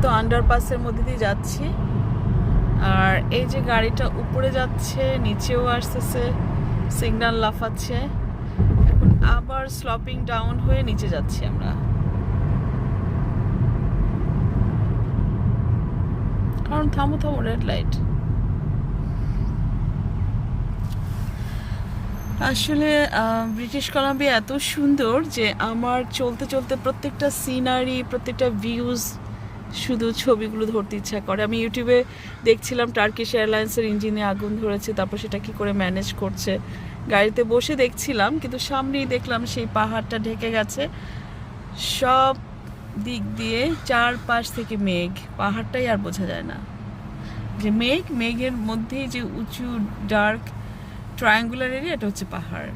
তো আন্ডারপাসের মধ্যে দিয়ে যাচ্ছি, আর এই যে গাড়িটা উপরে যাচ্ছে, নিচেও আসতেছে, সিগন্যাল লাফাচ্ছে। এখন আবার স্লপিং ডাউন হয়ে নিচে যাচ্ছি আমরা। কারণ থামো থামো, রেড লাইট। আসলে ব্রিটিশ কলাম্বিয়া এত সুন্দর যে আমার চলতে চলতে প্রত্যেকটা সিনারি, প্রত্যেকটা ভিউজ শুধু ছবিগুলো ধরতে ইচ্ছা করে। আমি ইউটিউবে দেখছিলাম টার্কিশ এয়ারলাইন্সের ইঞ্জিনে আগুন ধরেছে, তারপর সেটা কি করে ম্যানেজ করছে। গাড়িতে বসে দেখছিলাম, কিন্তু সামনেই দেখলাম সেই পাহাড়টা ঢেকে গেছে সব দিক দিয়ে, চারপাশ থেকে মেঘ, পাহাড়টাই আর বোঝা যায় না যে মেঘ, মেঘের মধ্যেই যে উঁচু ডার্ক ট্রায়াঙ্গুলার এরিয়া, এটা হচ্ছে পাহাড়।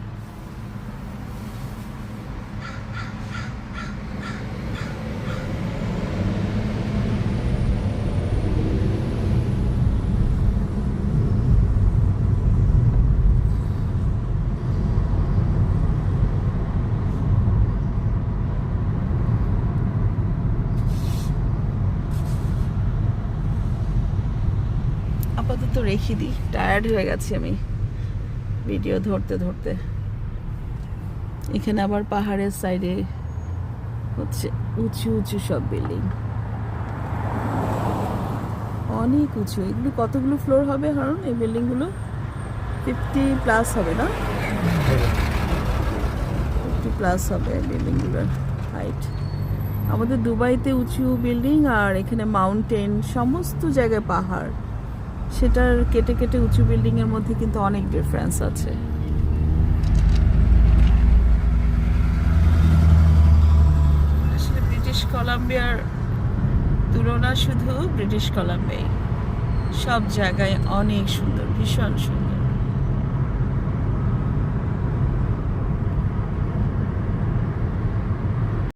আপাতত রেখে দিই, টায়ার্ড হয়ে গেছি আমি ভিডিও ধরতে ধরতে। এখানে আবার পাহাড়ের সাইডে হচ্ছে উঁচু উঁচু সব বিল্ডিং, অনেক উঁচু। এগুলো কতগুলো ফ্লোর হবে হারুন, এই বিল্ডিংগুলো? 50+ হবে না? 50+ হবে বিল্ডিংগুলোর হাইট। আমাদের দুবাইতে উঁচু বিল্ডিং, আর এখানে মাউন্টেন, সমস্ত জায়গায় পাহাড়। সেটার কেটে কেটে উঁচু বিল্ডিংয়ের মধ্যে কিন্তু অনেক ডিফারেন্স আছে। আসলে ব্রিটিশ কলাম্বিয়ার তুলনা শুধু ব্রিটিশ কলাম্বিয়ায়, সব জায়গায় অনেক সুন্দর, ভীষণ সুন্দর।